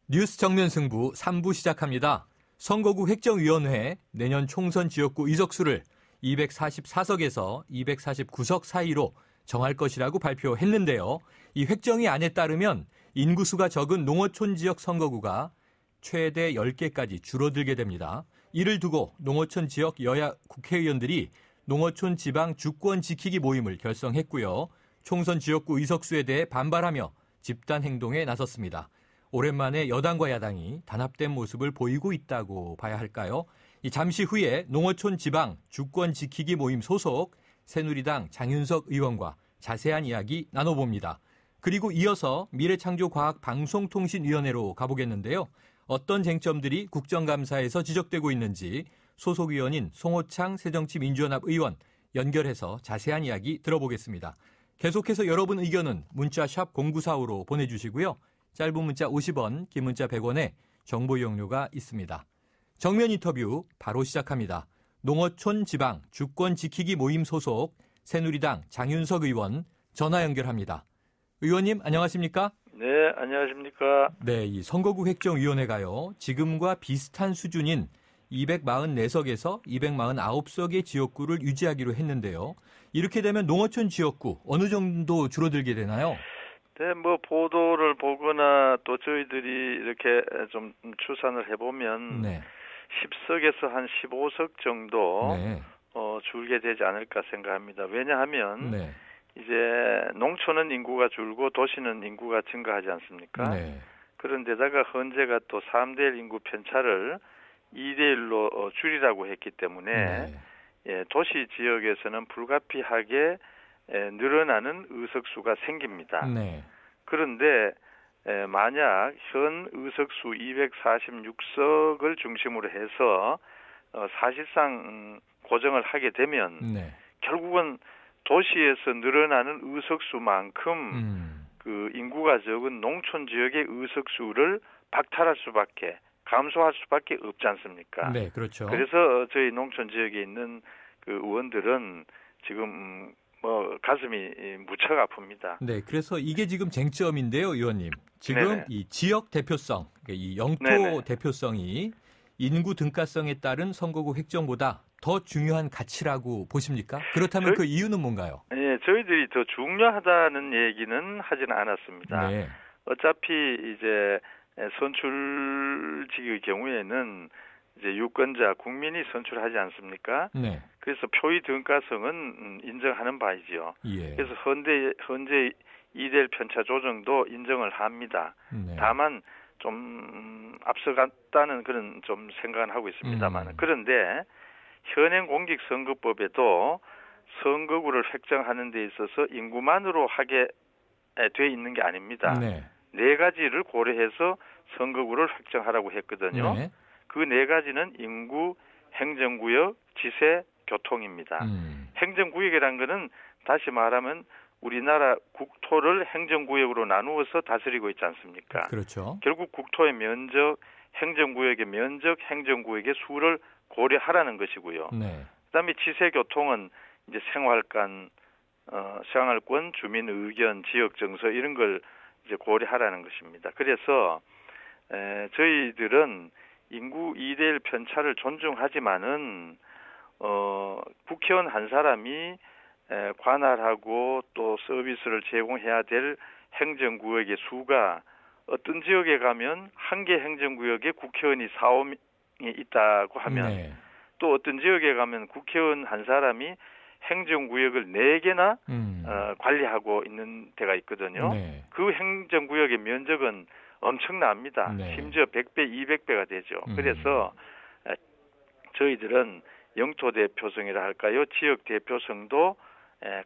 뉴스 정면 승부 3부 시작합니다. 선거구 획정위원회 내년 총선 지역구 의석수를 244석에서 249석 사이로 정할 것이라고 발표했는데요. 이 획정위안에 따르면 인구수가 적은 농어촌 지역 선거구가 최대 10개까지 줄어들게 됩니다. 이를 두고 농어촌 지역 여야 국회의원들이 농어촌 지방 주권 지키기 모임을 결성했고요. 총선 지역구 의석수에 대해 반발하며 집단 행동에 나섰습니다. 오랜만에 여당과 야당이 단합된 모습을 보이고 있다고 봐야 할까요? 잠시 후에 농어촌 지방 주권 지키기 모임 소속 새누리당 장윤석 의원과 자세한 이야기 나눠봅니다. 그리고 이어서 미래창조과학방송통신위원회로 가보겠는데요. 어떤 쟁점들이 국정감사에서 지적되고 있는지 소속 위원인 송호창 새정치민주연합 의원 연결해서 자세한 이야기 들어보겠습니다. 계속해서 여러분 의견은 문자 샵 0945로 보내주시고요. 짧은 문자 50원, 긴 문자 100원에 정보 이용료가 있습니다. 정면 인터뷰 바로 시작합니다. 농어촌 지방 주권 지키기 모임 소속 새누리당 장윤석 의원 전화 연결합니다. 의원님 안녕하십니까? 네, 안녕하십니까? 네, 이 선거구 획정위원회가요. 지금과 비슷한 수준인 244석에서 249석의 지역구를 유지하기로 했는데요. 이렇게 되면 농어촌 지역구 어느 정도 줄어들게 되나요? 네, 보도를 보거나 또 저희들이 이렇게 좀 추산을 해보면 네. 10석에서 한 15석 정도 네. 줄게 되지 않을까 생각합니다. 왜냐하면 네. 이제 농촌은 인구가 줄고 도시는 인구가 증가하지 않습니까? 네. 그런데다가 현재가 또 3대1 인구 편차를 2대1로 줄이라고 했기 때문에 네. 예, 도시 지역에서는 불가피하게 늘어나는 의석수가 생깁니다. 네. 그런데 만약 현 의석수 246석을 중심으로 해서 사실상 고정을 하게 되면 네. 결국은 도시에서 늘어나는 의석수만큼 그 인구가 적은 농촌 지역의 의석수를 박탈할 수밖에 감소할 수밖에 없지 않습니까? 네, 그렇죠. 그래서 저희 농촌 지역에 있는 그 의원들은 지금 가슴이 무척 아픕니다. 네, 그래서 이게 지금 쟁점인데요, 의원님. 지금 네네. 이 지역 대표성, 이 영토 네네. 대표성이 인구 등가성에 따른 선거구 획정보다 더 중요한 가치라고 보십니까? 그렇다면 그 이유는 뭔가요? 네, 저희들이 더 중요하다는 얘기는 하지는 않았습니다. 네. 어차피 이제 선출직의 경우에는 이제 유권자 국민이 선출하지 않습니까? 네. 그래서 표의 등가성은 인정하는 바이지요. 예. 그래서 현재 2대1 편차 조정도 인정을 합니다. 네. 다만 좀 앞서갔다는 그런 좀 생각은 하고 있습니다만 그런데 현행 공직선거법에도 선거구를 획정하는 데 있어서 인구만으로 하게 돼 있는 게 아닙니다. 네. 네 가지를 고려해서 선거구를 획정하라고 했거든요. 네. 그 네 가지는 인구, 행정구역, 지세, 교통입니다. 행정구역이란 거는 다시 말하면 우리나라 국토를 행정구역으로 나누어서 다스리고 있지 않습니까? 그렇죠. 결국 국토의 면적, 행정구역의 면적, 행정구역의 수를 고려하라는 것이고요. 네. 그다음에 지세교통은 이제 생활권, 주민 의견, 지역 정서 이런 걸 이제 고려하라는 것입니다. 그래서 저희들은 인구 2대1 편차를 존중하지만은 국회의원 한 사람이 관할하고 또 서비스를 제공해야 될 행정구역의 수가 어떤 지역에 가면 한 개 행정구역에 국회의원이 4~5명이 있다고 하면 네. 또 어떤 지역에 가면 국회의원 한 사람이 행정구역을 4개나 관리하고 있는 데가 있거든요. 네. 그 행정구역의 면적은 엄청납니다. 네. 심지어 100배, 200배가 되죠. 그래서 저희들은 영토 대표성이라 할까요? 지역 대표성도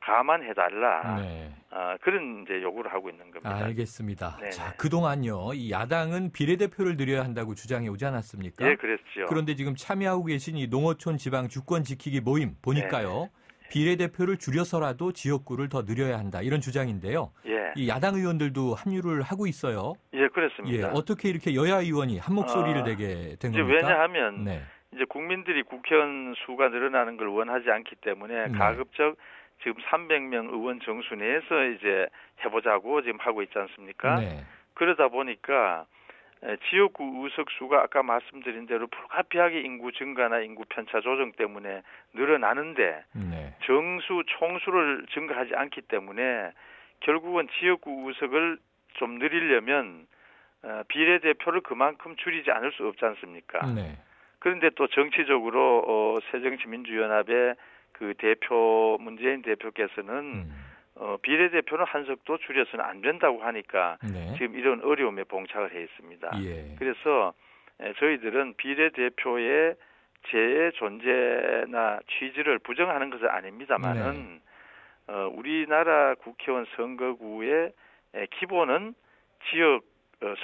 감안해달라. 네. 그런 이제 요구를 하고 있는 겁니다. 알겠습니다. 네네. 자, 그동안요, 이 야당은 비례대표를 늘려야 한다고 주장해 오지 않았습니까? 예, 그랬죠. 그런데 지금 참여하고 계신 이 농어촌 지방 주권 지키기 모임 보니까요. 비례대표를 줄여서라도 지역구를 더 늘려야 한다. 이런 주장인데요. 예. 이 야당 의원들도 합류를 하고 있어요. 예, 그렇습니다. 예, 어떻게 이렇게 여야 의원이 한 목소리를 내게 된 겁니까? 왜냐하면 네. 이제 국민들이 국회의원 수가 늘어나는 걸 원하지 않기 때문에 네. 가급적 지금 300명 의원 정수 내에서 이제 해보자고 지금 하고 있지 않습니까? 네. 그러다 보니까 지역구 의석수가 아까 말씀드린 대로 불가피하게 인구 증가나 인구 편차 조정 때문에 늘어나는데 네. 정수 총수를 증가하지 않기 때문에 결국은 지역구 의석을 좀 늘리려면 비례대표를 그만큼 줄이지 않을 수 없지 않습니까? 네. 그런데 또 정치적으로 새정치민주연합의 그 대표 문재인 대표께서는 비례대표는 한석도 줄여서는 안 된다고 하니까 네. 지금 이런 어려움에 봉착을 해 있습니다. 예. 그래서 저희들은 비례대표의 제 존재나 취지를 부정하는 것은 아닙니다만은 우리나라 국회의원 선거구의 기본은 지역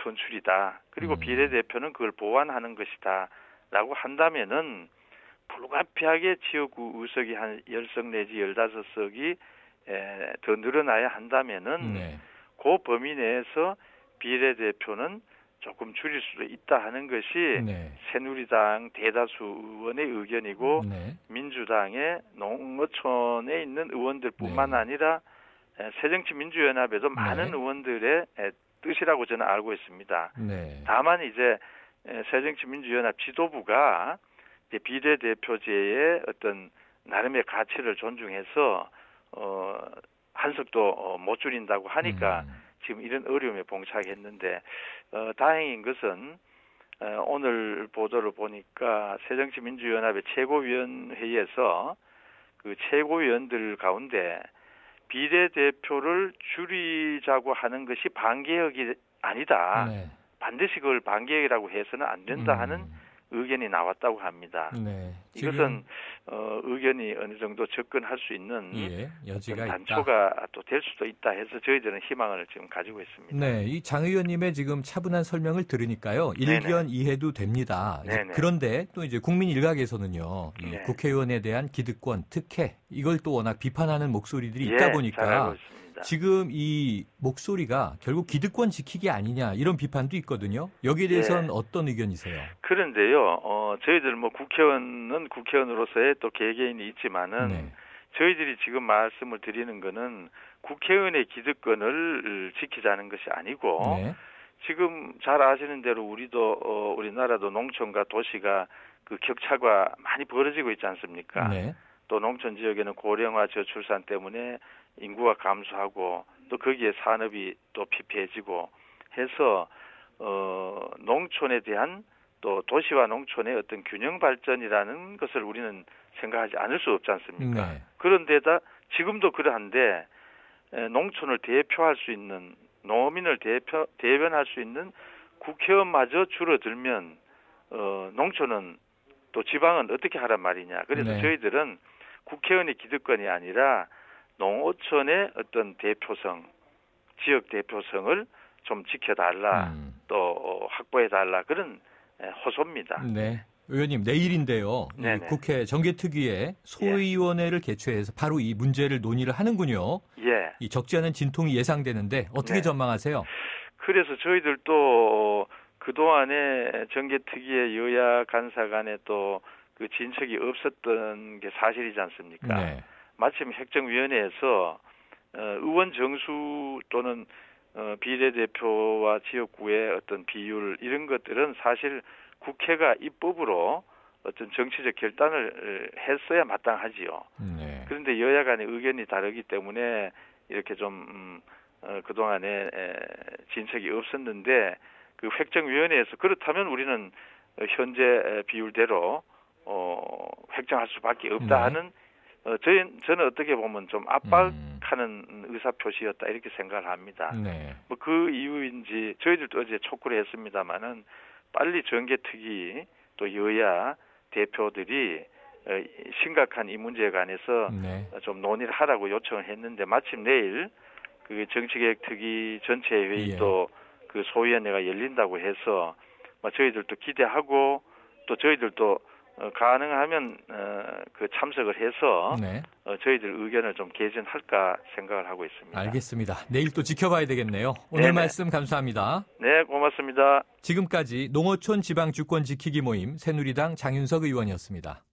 선출이다. 그리고 비례대표는 그걸 보완하는 것이다. 라고 한다면은 불가피하게 지역구 의석이 한 10석 내지 15석이 더 늘어나야 한다면은 그 범위 내에서 비례대표는 조금 줄일 수도 있다 하는 것이 새누리당 대다수 의원의 의견이고 민주당의 농어촌에 있는 의원들뿐만 아니라 새정치민주연합에도 많은 의원들의 뜻이라고 저는 알고 있습니다. 다만 이제 새정치민주연합 지도부가 이제 비례대표제의 어떤 나름의 가치를 존중해서 한석도 못 줄인다고 하니까 지금 이런 어려움에 봉착했는데 다행인 것은 오늘 보도를 보니까 새정치민주연합의 최고위원회의에서 그 최고위원들 가운데 비례대표를 줄이자고 하는 것이 반개혁이 아니다. 반드시 그걸 반개혁이라고 해서는 안 된다 하는 의견이 나왔다고 합니다. 이것은 의견이 어느 정도 접근할 수 있는 여지가 단초가 또 될 수도 있다 해서 저희들은 희망을 지금 가지고 있습니다. 네, 이 장 의원님의 지금 차분한 설명을 들으니까요. 일견 이해도 됩니다. 그런데 또 이제 국민 일각에서는요. 이 국회의원에 대한 기득권, 특혜 이걸 또 워낙 비판하는 목소리들이 있다 보니까 지금 이 목소리가 결국 기득권 지키기 아니냐 이런 비판도 있거든요. 여기에 대해서는 어떤 의견이세요? 그런데요, 저희들 뭐 국회의원은 국회의원으로서의 또 개개인이 있지만은 저희들이 지금 말씀을 드리는 거는 국회의원의 기득권을 지키자는 것이 아니고 지금 잘 아시는 대로 우리나라도 농촌과 도시가 그 격차가 많이 벌어지고 있지 않습니까? 또 농촌 지역에는 고령화 저출산 때문에 인구가 감소하고 또 거기에 산업이 또 피폐해지고 해서 농촌에 대한 또 도시와 농촌의 어떤 균형 발전이라는 것을 우리는 생각하지 않을 수 없지 않습니까? 그런데다 지금도 그러한데 농촌을 대표할 수 있는 농민을 대변할 수 있는 국회의원마저 줄어들면 농촌은 또 지방은 어떻게 하란 말이냐. 그래서 저희들은 국회의원의 기득권이 아니라 농어촌의 어떤 대표성, 지역 대표성을 좀 지켜달라, 또 확보해달라 그런 호소입니다. 네, 의원님 내일인데요. 이 국회 정개특위에 소위원회를 개최해서 바로 이 문제를 논의를 하는군요. 이 적지 않은 진통이 예상되는데 어떻게 전망하세요? 그래서 저희들도 그동안에 정개특위의 여야 간사 간에 또 그 진척이 없었던 게 사실이지 않습니까? 마침 획정위원회에서 의원 정수 또는 비례대표와 지역구의 어떤 비율 이런 것들은 사실 국회가 입법으로 어떤 정치적 결단을 했어야 마땅하지요. 그런데 여야 간의 의견이 다르기 때문에 이렇게 좀 그동안에 진척이 없었는데 그 획정위원회에서 그렇다면 우리는 현재 비율대로 획정할 수밖에 없다 하는 저는 어떻게 보면 좀 압박하는 의사 표시였다 이렇게 생각을 합니다. 뭐 그 이유인지 저희들도 어제 촉구를 했습니다마는 빨리 정개특위 또 여야 대표들이 심각한 이 문제에 관해서 좀 논의를 하라고 요청을 했는데 마침 내일 그 정치개혁특위 전체 회의도 그 소위원회가 열린다고 해서 저희들도 기대하고 또 저희들도 가능하면 그 참석을 해서 저희들 의견을 좀 개진할까 생각을 하고 있습니다. 알겠습니다. 내일 또 지켜봐야 되겠네요. 오늘 말씀 감사합니다. 네, 고맙습니다. 지금까지 농어촌 지방 주권 지키기 모임 새누리당 장윤석 의원이었습니다.